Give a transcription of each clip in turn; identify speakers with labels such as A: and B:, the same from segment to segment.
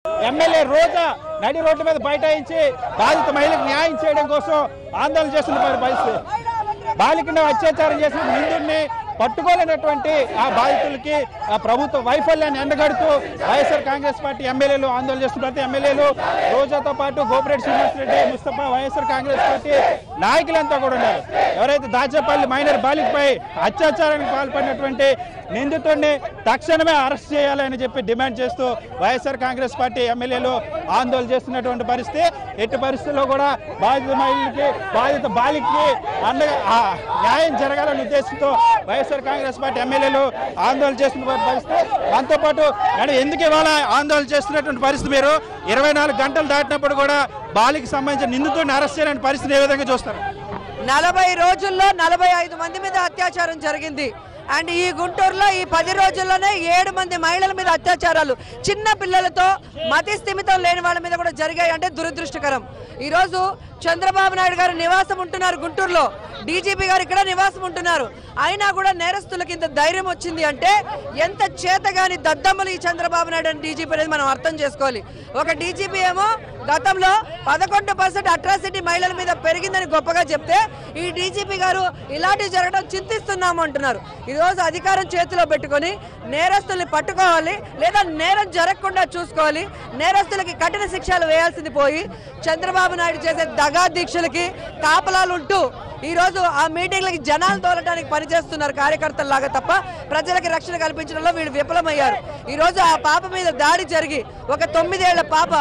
A: MLA రోజా నడి road మీద బైఠాయించి బాధిత మహిళకు న్యాయం చేయడం కోసం ఆందోళన చేస్తున్న పరిస్థితి. బాలికను అత్యాచారం చేసిన నిందితుడిని పట్టుకోలేనటువంటి ఆ బాధితులకి ఆ ప్రభుత్వ వైఫల్యాన్ని ఎండగడుతూ వైఎస్ఆర్ కాంగ్రెస్ పార్టీ ఎమ్మెల్యేలు ఆందోళన చేస్తున్నారు. ఎమ్మెల్యేలు రోజాతో పాటు గోపిరెడ్డి శ్రీనివాసరెడ్డి, ముస్తఫా, వైఎస్ఆర్ కాంగ్రెస్ పార్టీ నాయకులంతా కూడా ఉన్నారు. ఎవరైతే దాచేపల్లి మైనర్ బాలికపై అత్యాచారానికి పాల్పడినటువంటి నిందితుడిని తక్షణమే అరెస్ట్ చేయాలని చెప్పి డిమాండ్ చేస్తూ వైఎస్ఆర్ కాంగ్రెస్ పార్టీ ఎమ్మెల్యేలు ఆందోళన చేస్తున్నటువంటి పరిస్థితి. ఎట్టి పరిస్థితుల్లో కూడా బాధిత మహిళలకి, బాధిత బాలికకి న్యాయం జరగాలనే ఉద్దేశంతో వైఎస్ఆర్ కాంగ్రెస్ పార్టీ ఎమ్మెల్యేలు ఆందోళన చేస్తున్న పరిస్థితి. దాంతో పాటు ఎందుకు ఇవాళ ఆందోళన చేస్తున్నటువంటి పరిస్థితి, మీరు 24 గంటలు దాటినప్పుడు కూడా బాలికకి సంబంధించిన నిందితుడిని అరెస్ట్ చేయడానికి పరిస్థితి ఏ విధంగా చూస్తారు?
B: 40 రోజుల్లో 45 మంది మీద అత్యాచారం జరిగింది. అండ్ ఈ గుంటూరులో ఈ 10 రోజుల్లోనే 7 మంది మహిళల మీద అత్యాచారాలు, చిన్న పిల్లలతో మతి స్థిమితం లేని వాళ్ళ మీద కూడా జరిగాయి అంటే దురదృష్టకరం. ఈరోజు చంద్రబాబు నాయుడు గారు నివాసం ఉంటున్నారు గుంటూరులో, డీజీపీ గారు ఇక్కడ నివాసం ఉంటున్నారు. అయినా కూడా నేరస్తులకి ఇంత ధైర్యం వచ్చింది అంటే ఎంత చేతగాని దద్దమ్మలు ఈ చంద్రబాబు నాయుడు అని డీజీపీ అనేది మనం అర్థం చేసుకోవాలి. ఒక డీజీపీ ఏమో గతంలో 11% అట్రాసిటీ మహిళల మీద పెరిగిందని గొప్పగా చెప్తే, ఈ డీజీపీ గారు ఇలాంటివి జరగడం చింతిస్తున్నాము అంటున్నారు. ఈరోజు అధికారం చేతిలో పెట్టుకొని నేరస్తుల్ని పట్టుకోవాలి, లేదా నేరం జరగకుండా చూసుకోవాలి. నేరస్తులకి కఠిన శిక్షలు వేయాల్సింది పోయి చంద్రబాబు నాయుడు చేసే దగా దీక్షలకి కాపలాలు ఉంటూ ఈరోజు ఆ మీటింగ్లకి జనాలు తోలడానికి పనిచేస్తున్నారు కార్యకర్తల్లాగా తప్ప ప్రజలకి రక్షణ కల్పించడంలో వీళ్ళు విఫలమయ్యారు. ఈరోజు ఆ పాప మీద దాడి జరిగి ఒక 9 ఏళ్ల పాప,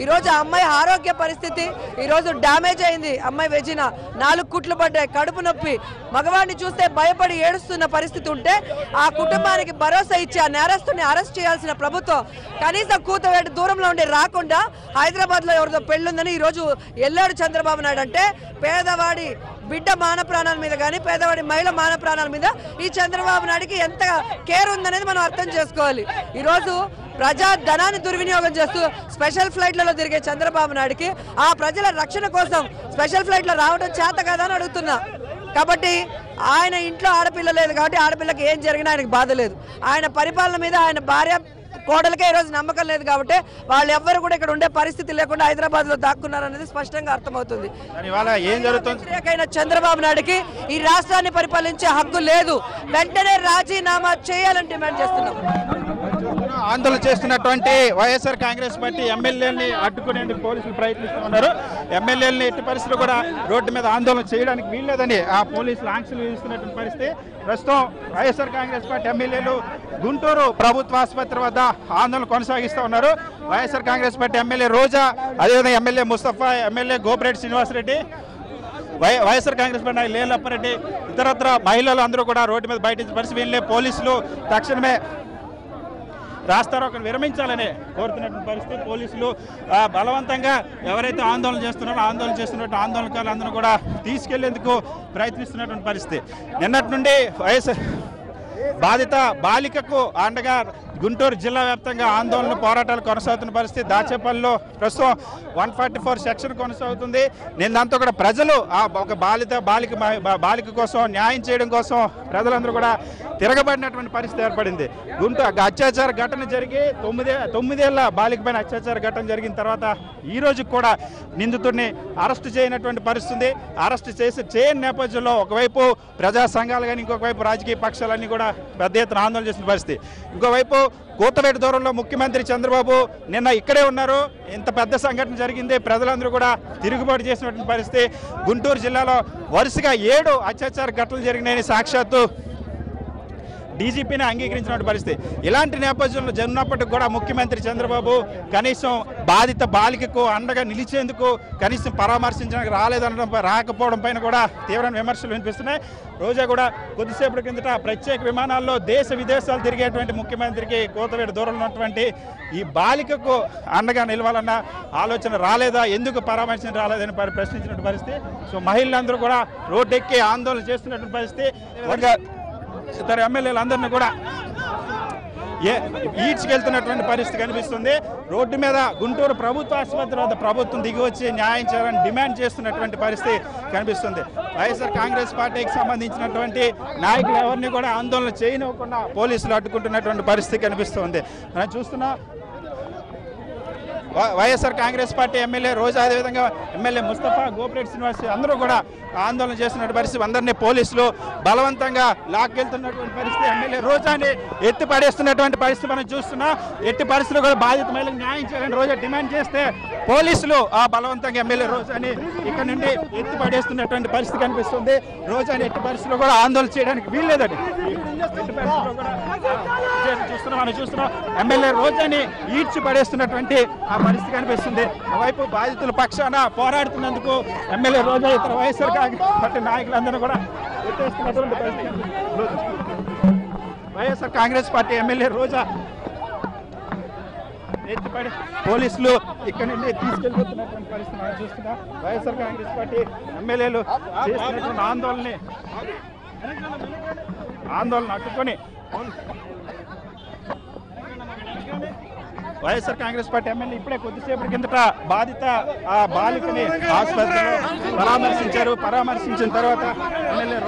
B: ఈరోజు ఆ అమ్మాయి ఆరోగ్య పరిస్థితి ఈరోజు డ్యామేజ్ అయింది. అమ్మాయి వెజిన 4 కుట్లు పడ్డాయి, కడుపు నొప్పి, మగవాడిని చూస్తే భయపడి ఏడుస్తున్న పరిస్థితి ఉంటే ఆ కుటుంబానికి భరోసా ఇచ్చి ఆ నేరస్తుని అరెస్ట్ చేయాల్సిన ప్రభుత్వం కనీసం కూతవేట దూరంలో ఉండి రాకుండా హైదరాబాద్లో ఎవరితో పెళ్ళుందని ఈరోజు వెళ్ళాడు చంద్రబాబు నాయుడు. అంటే పేదవాడి బిడ్డ మాన ప్రాణాల మీద కానీ, పేదవాడి మహిళ మాన ప్రాణాల మీద ఈ చంద్రబాబు నాయుడికి ఎంత కేర్ ఉందనేది మనం అర్థం చేసుకోవాలి. ఈరోజు ప్రజా ధనాన్ని దుర్వినియోగం చేస్తూ స్పెషల్ ఫ్లైట్లలో తిరిగే చంద్రబాబు నాయుడికి ఆ ప్రజల రక్షణ కోసం స్పెషల్ ఫ్లైట్లో రావడం చేత కదా అని అడుగుతున్నా. కాబట్టి ఆయన ఇంట్లో ఆడపిల్ల లేదు కాబట్టి ఆడపిల్లకి ఏం జరిగినా ఆయనకు బాధ లేదు. ఆయన పరిపాలన మీద ఆయన భార్య కోడలకే ఈరోజు నమ్మకం లేదు కాబట్టి వాళ్ళు ఎవ్వరు కూడా ఇక్కడ ఉండే పరిస్థితి లేకుండా హైదరాబాద్ లో దాక్కున్నారనేది స్పష్టంగా అర్థమవుతుంది. చంద్రబాబు నాయుడుకి ఈ రాష్ట్రాన్ని పరిపాలించే హక్కు లేదు, వెంటనే రాజీనామా చేయాలని డిమాండ్ చేస్తున్నాం.
A: ఆందోళన చేస్తున్నటువంటి వైఎస్ఆర్ కాంగ్రెస్ పార్టీ ఎమ్మెల్యేలని అడ్డుకునేందుకు పోలీసులు ప్రయత్నిస్తూ ఉన్నారు. ఎమ్మెల్యేలని ఎట్టి పరిస్థితుల్లో కూడా రోడ్డు మీద ఆందోళన చేయడానికి వీల్లేదని ఆ పోలీసులు ఆంక్షలు విధిస్తున్నటువంటి పరిస్థితి. ప్రస్తుతం వైఎస్ఆర్ కాంగ్రెస్ పార్టీ ఎమ్మెల్యేలు గుంటూరు ప్రభుత్వ ఆసుపత్రి వద్ద ఆందోళన కొనసాగిస్తూ ఉన్నారు. వైఎస్ఆర్ కాంగ్రెస్ పార్టీ ఎమ్మెల్యే రోజా, అదేవిధంగా MLA Mustafa, MLA Gopireddy Srinivasareddy, YSR Congress party Lelappareddy, ఇతరత్ర మహిళలు అందరూ కూడా రోడ్డు మీద బయటించిన పరిస్థితి. వీళ్ళే పోలీసులు తక్షణమే రాస్తారోకను విరమించాలని కోరుతున్నటువంటి పరిస్థితి. పోలీసులు బలవంతంగా ఎవరైతే ఆందోళన చేస్తున్నటువంటి ఆందోళనకారులందరూ కూడా తీసుకెళ్లేందుకు ప్రయత్నిస్తున్నటువంటి పరిస్థితి. నిన్నటి నుండి బాధిత బాలికకు అండగా గుంటూరు జిల్లా వ్యాప్తంగా ఆందోళన పోరాటాలు కొనసాగుతున్న పరిస్థితి. దాచేపల్లిలో ప్రస్తుతం 144 సెక్షన్ కొనసాగుతుంది. నిన్నంతా కూడా ప్రజలు ఒక బాలిక కోసం న్యాయం చేయడం కోసం ప్రజలందరూ కూడా తిరగబడినటువంటి పరిస్థితి ఏర్పడింది. అత్యాచార ఘటన జరిగి 9 ఏళ్ల బాలిక పైన అత్యాచార ఘటన జరిగిన తర్వాత ఈ రోజు కూడా నిందితుడిని అరెస్టు చేయనటువంటి పరిస్థితి. అరెస్టు చేయని నేపథ్యంలో ఒకవైపు ప్రజా సంఘాలు కానీ, ఇంకొక వైపు రాజకీయ పక్షాలన్నీ కూడా పెద్ద ఎత్తున ఆందోళన చేసిన పరిస్థితి. ఇంకోవైపు కూతవేట దూరంలో ముఖ్యమంత్రి చంద్రబాబు నిన్న ఇక్కడే ఉన్నారు. ఇంత పెద్ద సంఘటన జరిగింది, ప్రజలందరూ కూడా తిరుగుబాటు చేసినటువంటి పరిస్థితి. గుంటూరు జిల్లాలో వరుసగా 7 అత్యాచార ఘటనలు జరిగినాయని సాక్షాత్తు డీజీపీని అంగీకరించినటువంటి పరిస్థితి. ఇలాంటి నేపథ్యంలో జరిగినప్పటికీ కూడా ముఖ్యమంత్రి చంద్రబాబు కనీసం బాధిత బాలికకు అండగా నిలిచేందుకు కనీసం పరామర్శించడానికి రాకపోవడం పైన కూడా తీవ్రమైన విమర్శలు వినిపిస్తున్నాయి. రోజా కూడా కొద్దిసేపటి కిందట ప్రత్యేక విమానాల్లో దేశ విదేశాలు తిరిగేటువంటి ముఖ్యమంత్రికి కూతవేట దూరంలో ఉన్నటువంటి ఈ బాలికకు అండగా నిలవాలన్న ఆలోచన రాలేదా, ఎందుకు పరామర్శించడం రాలేదని ప్రశ్నించినటువంటి పరిస్థితి. సో మహిళలందరూ కూడా రోడ్డెక్కి ఆందోళన చేస్తున్నటువంటి పరిస్థితి. ఇతర ఎమ్మెల్యేలందరినీ కూడా ఈడ్చుకెళ్తున్నటువంటి పరిస్థితి కనిపిస్తుంది. రోడ్డు మీద గుంటూరు ప్రభుత్వ ఆసుపత్రి వద్ద ప్రభుత్వం దిగివచ్చి న్యాయం చేయాలని డిమాండ్ చేస్తున్నటువంటి పరిస్థితి కనిపిస్తుంది. వైఎస్ఆర్ కాంగ్రెస్ పార్టీకి సంబంధించినటువంటి నాయకులు ఎవరిని కూడా ఆందోళన చేయనివ్వకుండా పోలీసులు అడ్డుకుంటున్నటువంటి పరిస్థితి కనిపిస్తుంది. మనం చూస్తున్నాం వైఎస్ఆర్ కాంగ్రెస్ పార్టీ ఎమ్మెల్యే రోజా, అదేవిధంగా ఎమ్మెల్యే ముస్తఫా, గోపిరెడ్డి శ్రీనివాస్ అందరూ కూడా ఆందోళన చేస్తున్న పరిస్థితి. అందరినీ పోలీసులు బలవంతంగా లాక్కెళ్తున్నటువంటి పరిస్థితి. ఎమ్మెల్యే రోజాని ఎత్తి పడేస్తున్నటువంటి పరిస్థితి మనం చూస్తున్నాం. ఎట్టి పరిస్థితులు కూడా బాధిత మహిళలకు న్యాయం చేయాలని రోజా డిమాండ్ చేస్తే పోలీసులు ఆ బలవంతంగా ఎమ్మెల్యే రోజాని ఇక్కడ నుండి ఎత్తి పడేస్తున్నటువంటి పరిస్థితి కనిపిస్తుంది. రోజాని ఎట్టి పరిస్థితుల్లో కూడా ఆందోళన చేయడానికి వీల్లేదండి. ఎట్టి పరిస్థితుల్లో కూడా మనం చూస్తున్నాం ఎమ్మెల్యే రోజాని ఈడ్చి పడేస్తున్నటువంటి ఆ పరిస్థితి కనిపిస్తుంది. ఒకవైపు బాధితుల పక్షాన పోరాడుతున్నందుకు ఎమ్మెల్యే రోజా ఇతర వైఎస్ఆర్ కాంగ్రెస్ పార్టీ నాయకులందరూ కూడా ఎత్తేస్తున్నటువంటి పరిస్థితి. వైఎస్ఆర్ కాంగ్రెస్ పార్టీ ఎమ్మెల్యే రోజా ఎత్తిపడి పోలీసులు ఇక్కడ నుండి తీసుకెళ్ళిపోతున్నటువంటి పరిస్థితి మనం చూస్తున్నాం. వైఎస్ఆర్ కాంగ్రెస్ పార్టీ ఎమ్మెల్యేలు చేస్తున్నటువంటి ఆందోళన అడ్డుకొని వైఎస్ఆర్ కాంగ్రెస్ పార్టీ ఎమ్మెల్యే ఇప్పుడే కొద్దిసేపటి కిందట బాధిత ఆ బాలికని ఆసుపత్రిలో పరామర్శించారు. పరామర్శించిన తర్వాత ఎమ్మెల్యే